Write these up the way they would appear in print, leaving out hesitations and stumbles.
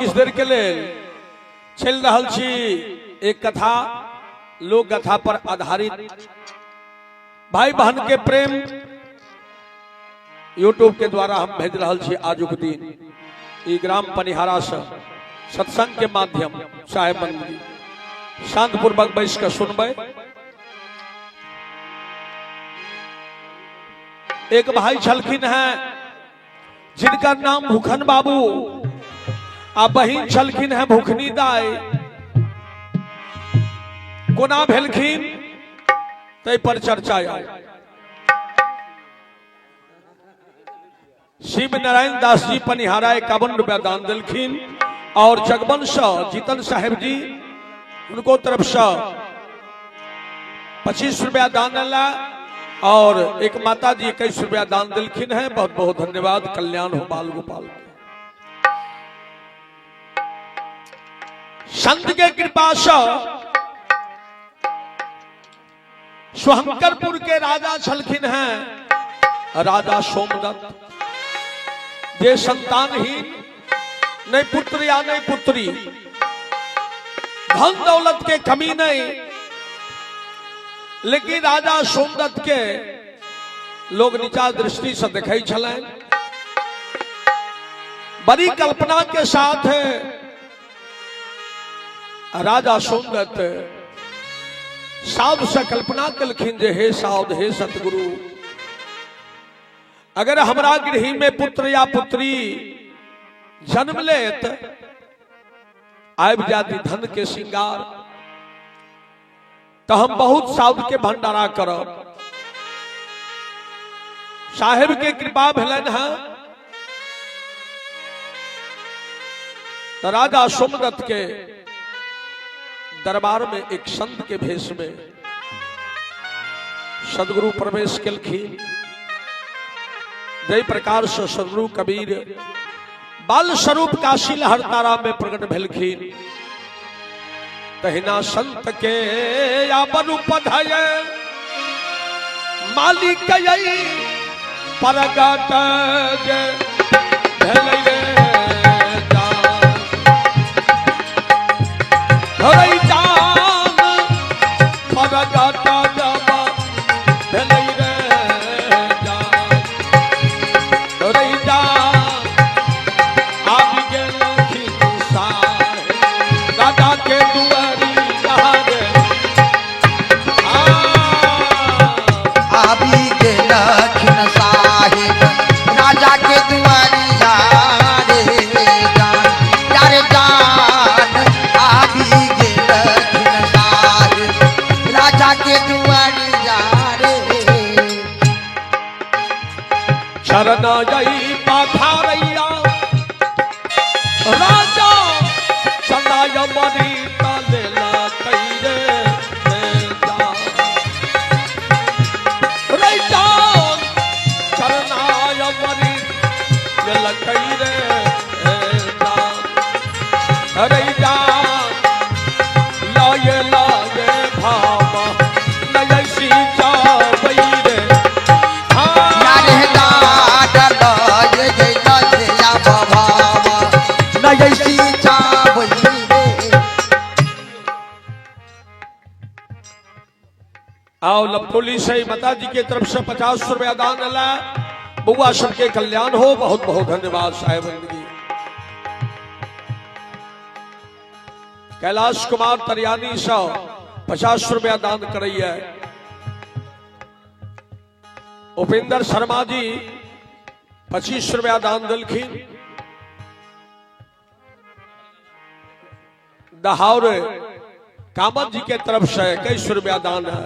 किस देर के लिए चल रहा छी एक कथा लोक कथा पर आधारित भाई बहन के प्रेम यूट्यूब के द्वारा हम भेज रहा छी। आजुक दिन ई ग्राम पनिहारा से सत्संग के माध्यम साहेब मंदिर शांतपूर्वक बैस कर सुनबे। एक भाई छलखिन है जिनका नाम भूखन बाबू आ बहिन छलखिन है भूखनी दाई। कोना भेलखिन तै पर चर्चा आए। शिव नारायण दास जी पनिहारा 51 रुपया दान दिलखिन और जगवंश जीतन साहेब जी उनको तरफ से 25 रुपया दान अला और एक माता जी 21 रुपया दान दिलखिन है। बहुत बहुत धन्यवाद। कल्याण हो बाल गोपाल। संत के कृपा से सोहंकरपुर के राजा छलखिन हैं राजा सोमदत्त। जे संतानहीन, नहीं पुत्र या नहीं पुत्री, धन दौलत के कमी नहीं, लेकिन राजा सोमदत्त के लोग नीचा दृष्टि से देखे छलन। बड़ी कल्पना के साथ राजा सोमदत्त साधु से कल्पना कलखिन जे हे साधु हे सतगुरु, अगर हमरा गृह में पुत्र या पुत्री जन्म लेत आब जाती धन के श्रृंगार, तो हम बहुत साधु के भंडारा करब। साहेब के कृपा भेलन है तो राजा सोमदत्त के दरबार में एक संत के भेष में सदगुरु प्रवेश कलखिन। जय प्रकार से सदगुरु कबीर बाल स्वरूप काशी लहर तारा में प्रकट भेलखिन। तहिना संत के या बनुपधय मालिक यई परगट भेलै धरई जान परगट जब भेलै रे जान धरई जान आबि गेलखिन साहेब राजा के दुआरी लहरे आबि गेलखिन साहेब राजा के दुआरी रे जान यार जान आबि गेलखिन साहेब राजा के दुआरी रे शरण जई पाथारैया राजा सदाय मरी तलेला कैरे रे जान शरणाय मरी तलेला कैरे रे जान लाये लाये भावा नयसी जावई रे यार डाडल ये जय या बाबा नयसी चावई रे आओ लपटोली से माता जी के तरफ से 50 रुपया दान अला। बुआ सबके कल्याण हो। बहुत बहुत धन्यवाद साहेब जी। कैलाश कुमार तरियानी से 50 रुपया दान करैया। उपेंद्र शर्मा जी 25 रुपया दान दिलखिन। दहाउर कामत जी के तरफ से 21 रुपया दान है।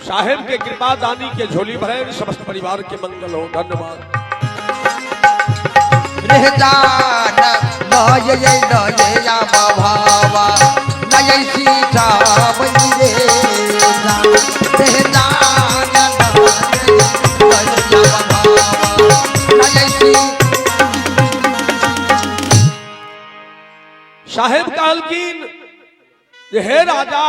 साहेब के कृपा दानी के झोली भरे समस्त परिवार के मंगल हो। धन्यवाद। रे जान लये या बाबा नयसी चावई रे जान रे जान लये या बाबा नयसी साहेब कहलखिन जे हे राजा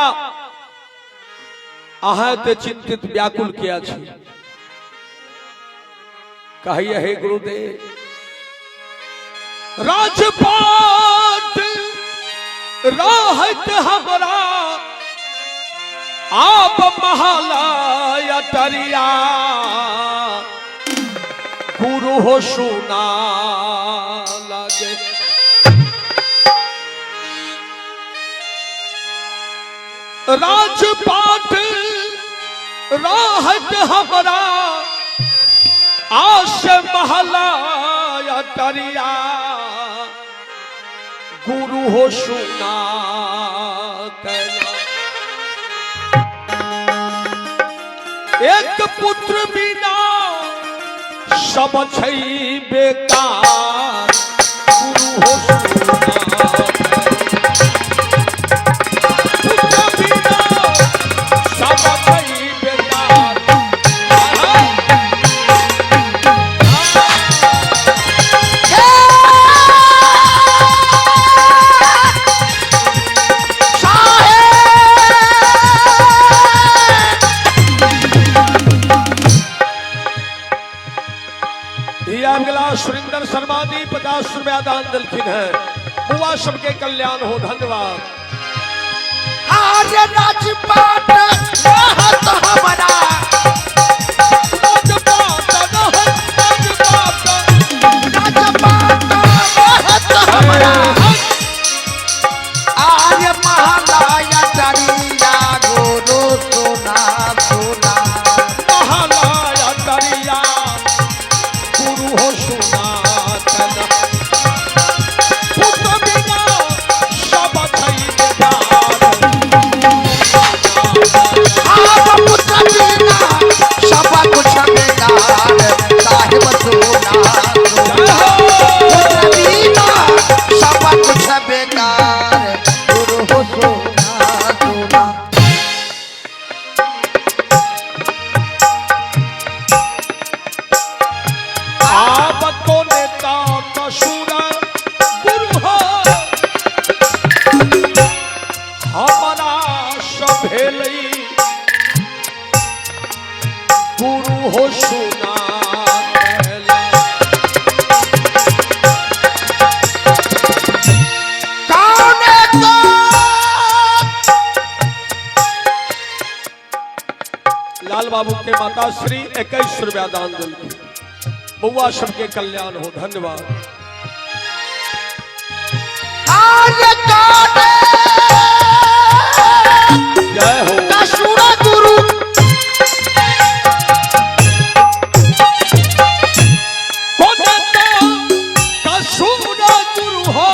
अहाँ ते चिंतित व्याकुल किया छी। कहिए हे गुरुदेव राजपाट राहत हमरा आप महला टरिया गुरु हो सुना लगे। राजपाट राहत हमरा आश महला टरिया गुरु हो सुना कहना। एक पुत्र बिना सब छै बेकार गुरु हो सुना। पुत्र बिना सब छै बेकार। सुरेंद्र शर्मा जी 50 रुपया दान दिलखिन है। बुआ सबके कल्याण हो। धन्यवाद। आज राजपाट राहत हमरा राजपाट राहत हमरा आज महला टरिया गुरु सुना सुना। महला टरिया गुरु हो सुना कहना। पुत्र बिना सब छै बेकार। आप पुत्र बिना सब कुछ बेकार साहिब सुना सुना। पुत्र बिना सब कुछ बेकार गुरु हो सुना सुना। आप को नेता कसूर गुरु हो हमारा सभेलई गुरु हो सुना कहला। कौने तो लाल बाबू के माता श्री 21 रुपया दान दिलखिन। बउआ सबके कल्याण हो। धन्यवाद। आज कौने जय हो। कसूर गुरु कोने तो कसूर गुरु हो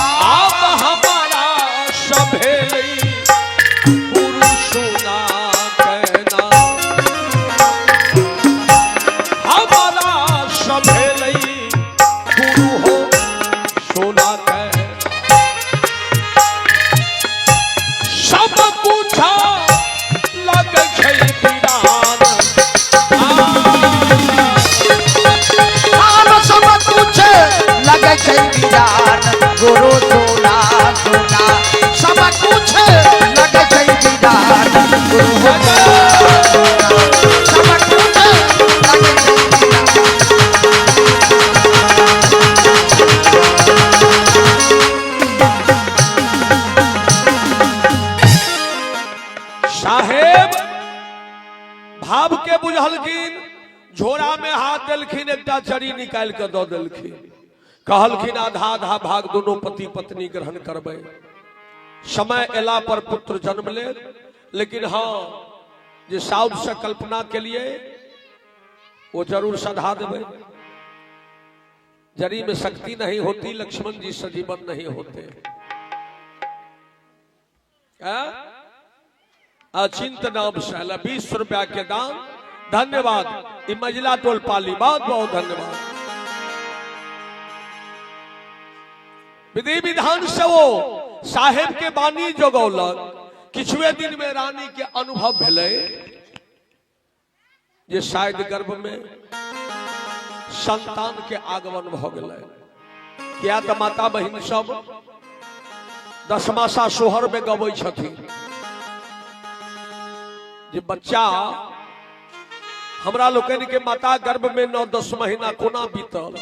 आप हमारा सभेलई गुरु सुना कहना। हमारा सभेलई गुरु हो सुना कहना। सब कुछ लग छै बिरान। आन सब कुछ लगे छै बिरान गुरु सुना सुना। सब कुछ लगे छै बिरान गुरु सुना सुना। सब कुछ लगे छै बिरान। साहेब भाव के बुझलखिन। झोरा में हाथ देलखिन। एकटा चरी निकाल के दो देलखिन। कहलखिन आधा आधा भाग दोनों पति पत्नी ग्रहण करबै। समय एला पर पुत्र जन्म ले। लेकिन हाँ जे साउद से कल्पना के लिए वो जरूर सधा देवे। जरी में शक्ति नहीं होती लक्ष्मण जी सजीवन नहीं होते। अचिंत नाम शैला 20 रुपया के दान। धन्यवाद। इमजला टोल पाली बहुत बहुत धन्यवाद। विधि विधान से वो साहेब के बानी जोगौलक। किछुए दिन में रानी के अनुभव भेले जे शायद गर्भ में संतान के आगमन भ गेलै। किया तो माता बहिन सब 10 मासा सोहर में गबै छथिन जे बच्चा हमरा लोकन के माता गर्भ में 9-10 महीना कोना बीतल।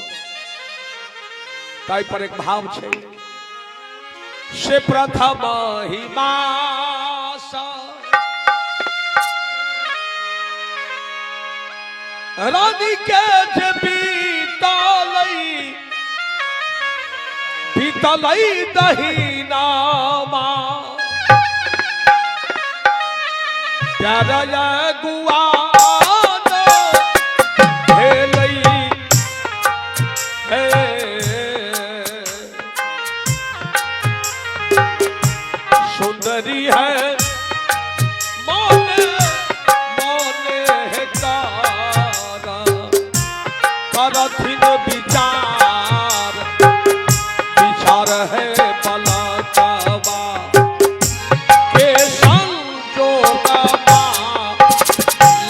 ताई पर एक भाव छे से प्रथम ही मास रानी के जे बीतलई दहीनामा प्यारा गुआन भेलई हे सुंदरी है मोने मोने है तारा करथिन विचार विचार है पलकवा के संजोगवा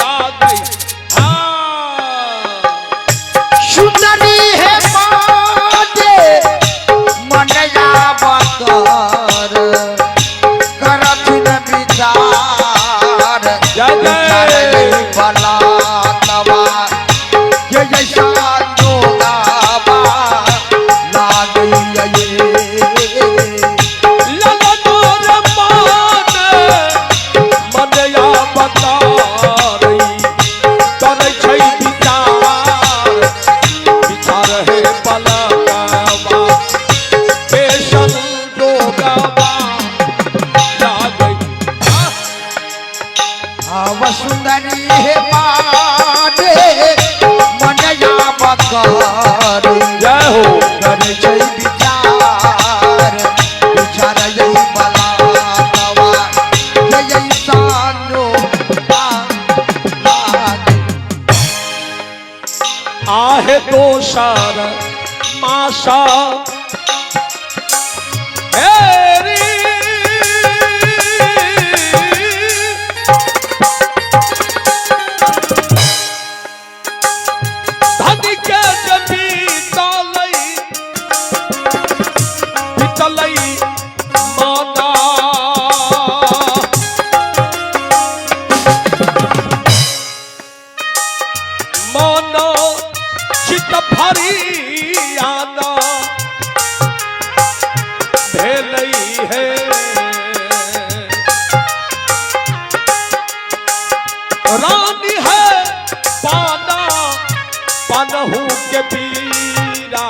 लागई सुंदरी है माते मनया बकर करथिन विचार जय जय पलकवा के जैसा जोगावा लागई ललनोर माने मनया बतारई करै छै विचार विचार है पलकवा के संजोगवा लागई सुंदरी है माने मनया बकर जय हो करे छै विचार विचार यही बलावा यही सानो आहे दोषर माशा हेरी धनी के जबी तलई माना माना चित भरी आना भेलई है रानी है पाना पनहू के पीरा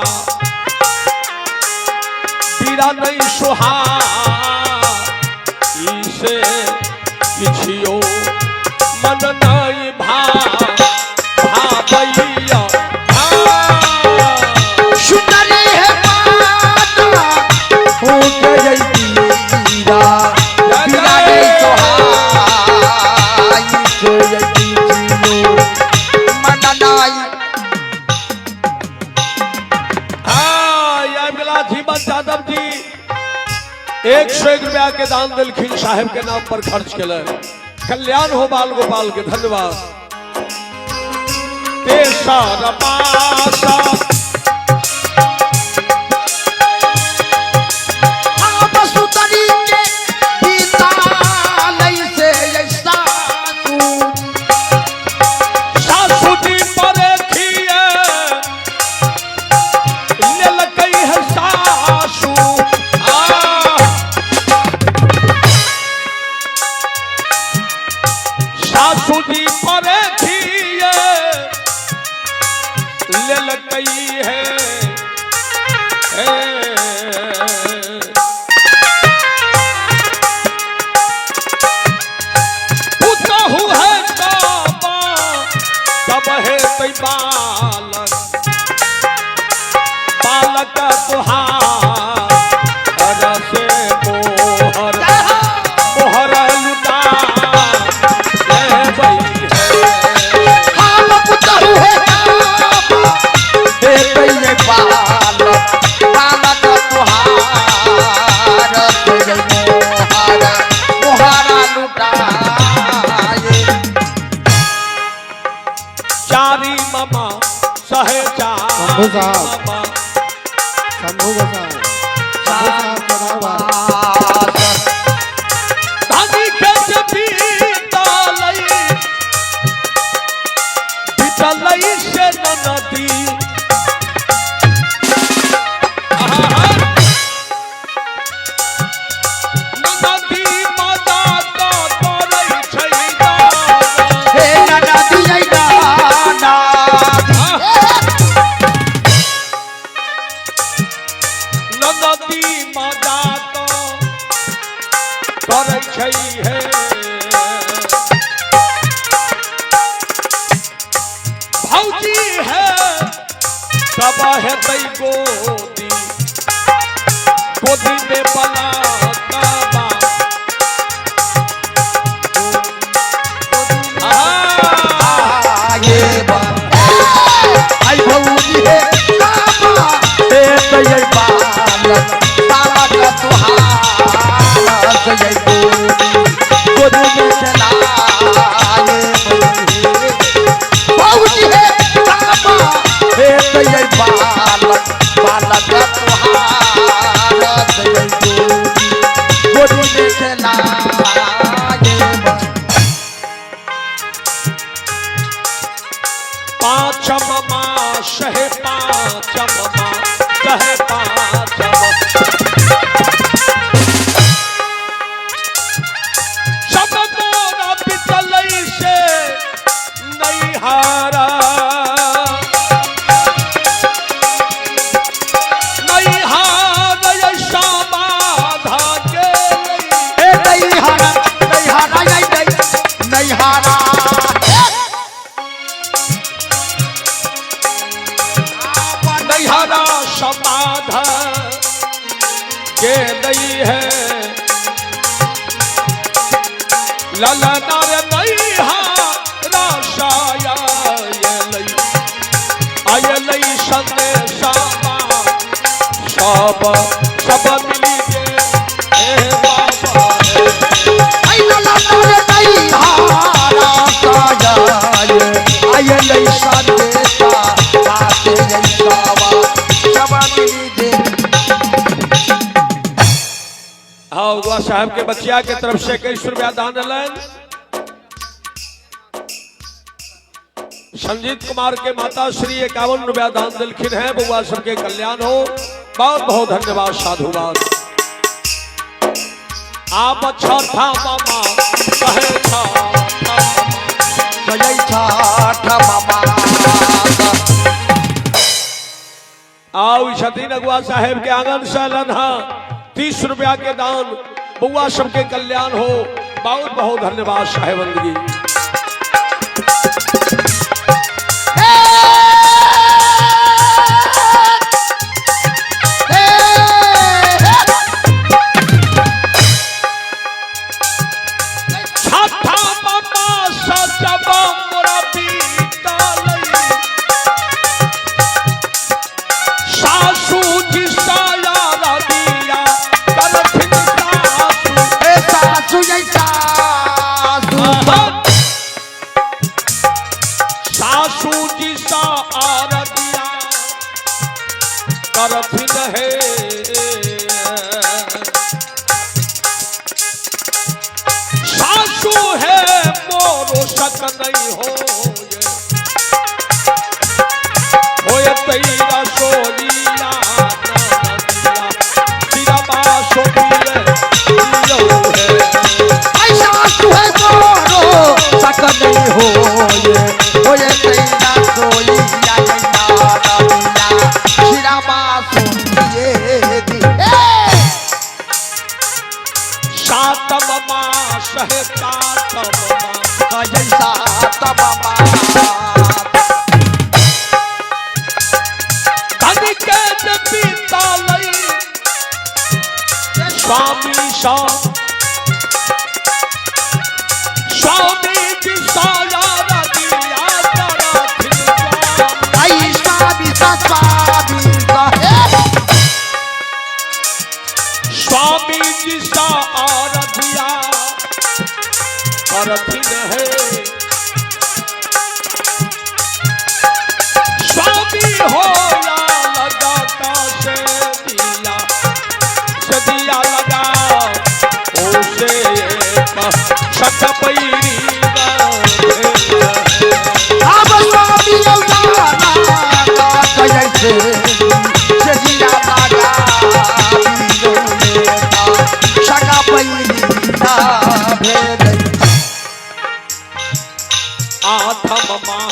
पीरा नहीं सुहा इसे किछियो मन नहीं भावैया सुंदरी है माता हो गई पीरा पीरा नहीं सोहाई से यही जियो मन नाई जीवन यादव जी 101 रुपया के दान दिलखिन साहेब के नाम पर खर्च के कल्याण हो बाल गोपाल के धन्यवाद तेसर मासा सुंदरी के बीता लई से ऐसा सासू जी पर खिए ललकई है सासू सासू जी पर खिए ललकई है पुतहु है काबा कब है तै बालक बालक तुहार से मोहर मोहर लुटा देबै है हम पुतहु है देते ये बालक बालक तुहार तेरे मोहर मोहरा लुटाए चारी मामा सहे चारी मामा धानी के जबी बिचलई से नदी सब है तई गोदी गोदी में बला काबा ये आई भौजी है काबा ए तय बालक ताला का तुहार तय गोदी में चला भौजी है काबा ए तय बालक बालक का तुहार तय गोदी में चला पांचम मां शहे पांचम मां कहे पांचम शब मोरा बिचलई से नहीं हारा नहीं हार श्यामा धागे ए नहीं हारा नहीं हारा हरा समाधा के नहीं है ललना रे नहीं हारा शाया ये लई संदेशा सब सब मिली के ए बाबा आई ललना रे नहीं हारा शाया ये नहीं संदेशा बाते नहीं सावा सब मिली दे हाँ हुआ साहब के बच्चिया के तरफ से 21 रुपया दान दिलन। संजीत कुमार के माता श्री 51 रुपया दान दिलखिन है। बुआ सबके कल्याण हो। बहुत बहुत धन्यवाद साधुवाद। आप अच्छा था मामा कहे था जय छाठ मामा आओ छतीन अगुआ साहेब के आंगन से लन्हा 30 रुपया के दान। बुआ सबके कल्याण हो। बहुत बहुत धन्यवाद साहेबंदगी। सासू जी सा आरतिया करथिन है। सासू है मोरो शक नहीं होए तेरा सोनिया सिरा बासो है सासू है मोरो शक नहीं होए तेरा कोई सातम मास है सातम स्वामी स्वामी जी साया स्वामी जी सा आराधिया करथिन है। स्वामी हो या लगाता से दिया लगा उसे सटपैरी अब स्वामी आठम माँ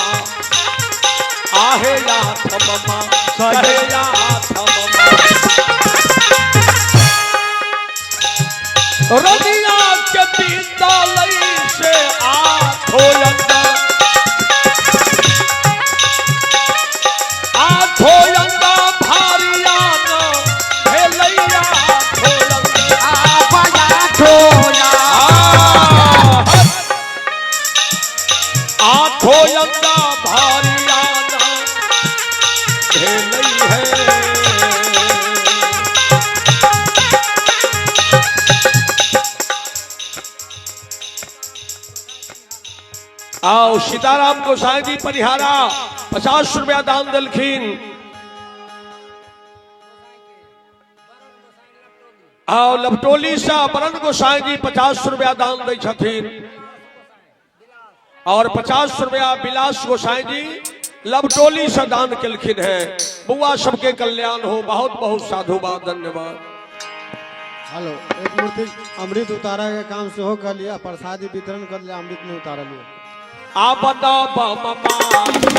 आहे आठम माँ करे आठम माँ रनिया के विद्यालय से आठों अंगा भारी आना भेलई है। आओ सीताराम गोसाई जी परिहारा 50 रुपया दान दिलखिन। आओ लपटोली से बरन गोसाई जी 50 रुपया दान दे छथिन और 50 रुपया विलास गोसाई जी लपटोली से दान केलखिन है। बुआ सबके कल्याण हो। बहुत बहुत साधुवाद, धन्यवाद। हेलो, एक मूर्ति अमृत उतारा के काम से हो कर लिया, प्रसादी वितरण कर लिया, अमृत नहीं उतारा लिया। आप बताओ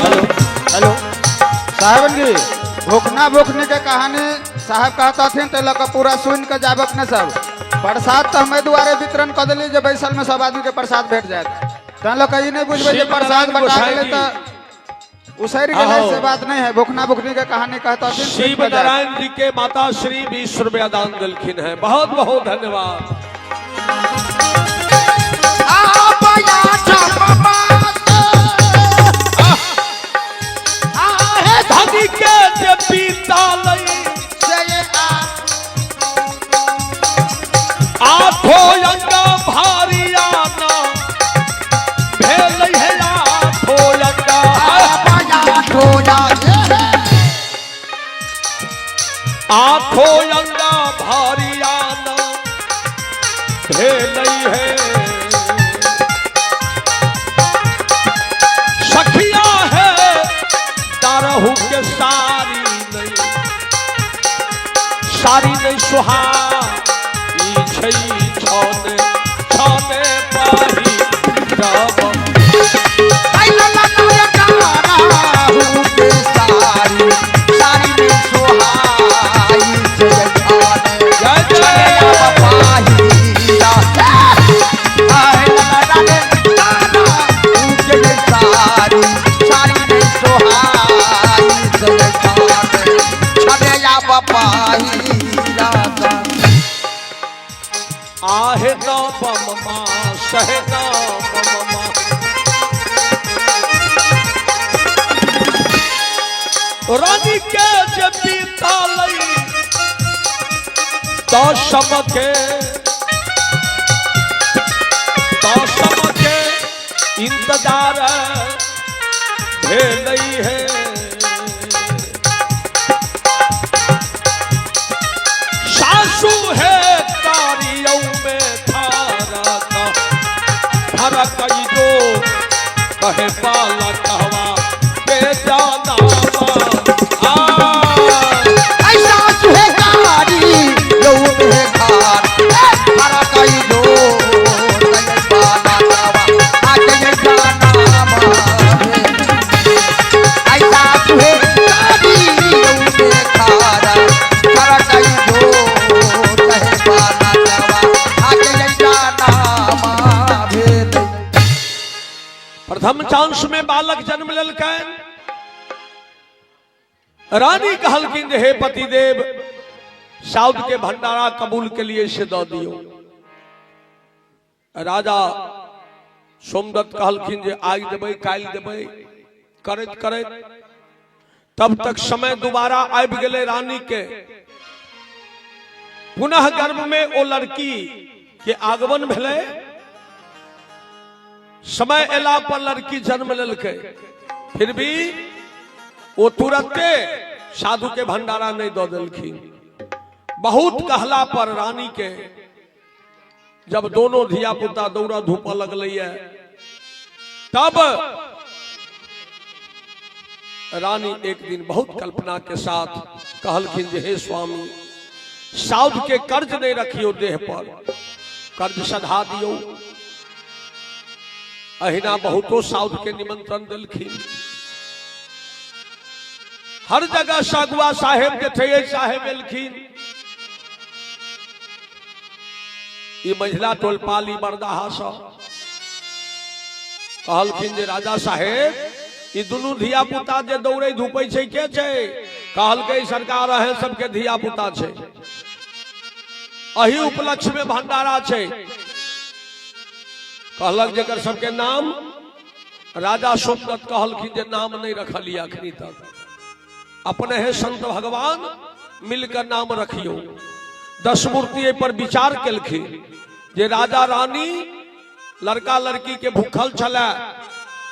हेलो हेलो साहब जी, भूखना भूखने के कहानी साहब कहता थे तो लोग पूरा सुन के जाबक न सब प्रसाद तो हमें द्वारे वितरण कर दिली जो बैसल में सब आदमी के प्रसाद भेट जाए। तो लोग ये नहीं बुझबे जो प्रसाद बटा ले तो उसरी के से बात नहीं है। भूखना भूखने के कहानी कहता थे। शिव नारायण जी के माता श्री 20 रुपया दान दिलखिन है। बहुत बहुत धन्यवाद। धनी के जे पीता लई आठो अंगा भारी आना भेलई है। आठो अंगा आठो अंगा भारी आना भेलई है। सखिया है तारहू के सारी नहीं सुहाई छई छने छने पाही रब आहे ना बममा सहना बममा। रानी के जब पीता लई तो समके इंतजार भेलई है। सासू है कई दो कहे पाला कहवा के जाना ऐसा सुहेगारी लो में खार हरा कई दो कहे पाला कहवा आके जाना ऐसा सुहेगारी लो में खार हरा कई दो कहे पाला कहवा आके जाना। प्रथम चांस में बालक जन्म लेलकैन। रानी कहलकिन हे पतिदेव साउद के भंडारा कबूल के लिए से दो दियो। राजा सोमदत्त कहलकिन जे आज देबै काल देबै करत करत तब तक समय दोबारा आबि गेलै रानी के। पुनः गर्भ में ओ लड़की के आगमन भेलै। समय एला पर लड़की जन्म लेलकै, फिर भी वो तुरंते साधु के भंडारा नहीं दो दिलखिन। बहुत कहला पर रानी के जब दोनों धिया पुता दौड़ा धूपा लगल तब रानी एक दिन बहुत कल्पना के साथ कहलखिन जे हे स्वामी साउद के कर्ज नहीं रखियो, देह पर कर्ज सधा दियो। अहिना बहुतो साउद के निमंत्रण दिलखिन। हर जगह सागुआ साहेब के थे साहेब एलखिन। ये महिला टोलपाली बरदाहा सा कहलखिन जे राजा साहेब ये दोनों धिया पुता जे दौड़े धूपे छे के छे? कहलकै सरकार है सबके धिया पुता छे, अही उपलक्ष्य में भंडारा छे। कहलक जेकर सबके नाम राजा सोमदत्त कहलखिन जे नाम नहीं रखलिए अखनी तक, अपने हे संत भगवान मिलकर नाम रखियो। दशमूर्ति पर विचार केलखिन जे राजा रानी लड़का लड़की के भूखल चला,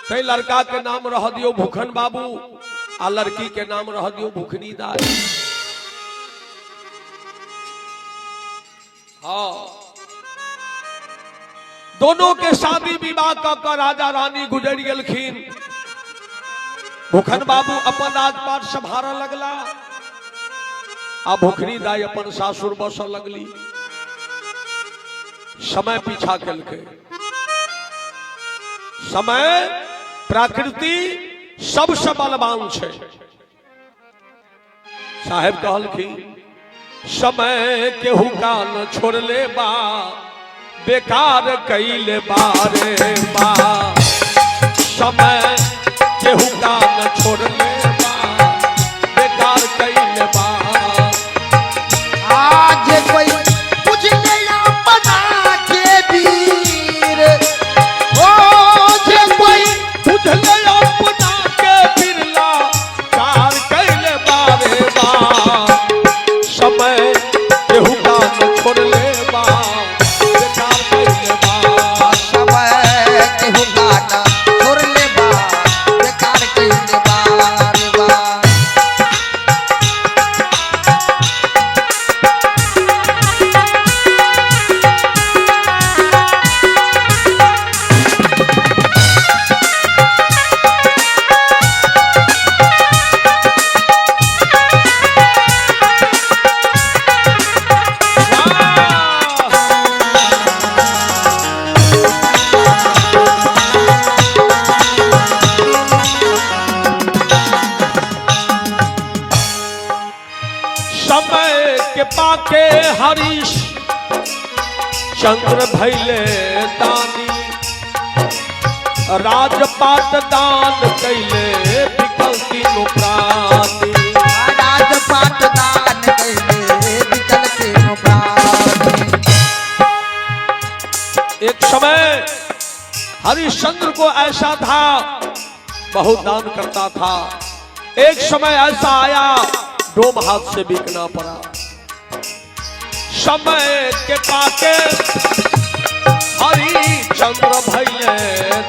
ते लड़का के नाम रह दियो भूखन बाबू आ लड़की के नाम रह दियो भूखनी दाई। हाँ, दोनों के शादी विवाह कर राजा रानी गुजर गेलखिन। भूखन बाबू अपन राजपाट संभार लगला आ भूखनी दाई अपन सासुर बस लगली। समय पीछा केलके, समय प्रकृति सबसे बलवान छे। साहेब कहलखिन समय केहू का न छोड़ले बा, बेकार कैले बारे बा। समय केहू का न छोड़ले बा, बेकार कैले बा। आज कोई कुछ नया बना के वीर, ओ जे कोई कुछ नया बना के बिरला कार कैले बारे बा। समय केहू का न छोड़ले बा, बेकार कैले बा। समय केहू का न छोड़ले बा, बेकार कैले बा रे बा। समय के पाके हरीश चंद्र भैले दानी, राजपाट दान कैले बिकल तीनों प्राणी। राजपाट दान कैले बिकल तीनों प्राणी। एक समय हरिश्चंद्र को ऐसा था, बहुत दान करता था। एक समय ऐसा आया, डोम हाथ से बिकना पड़ा। समय के पाके हरिश्चंद्र भैले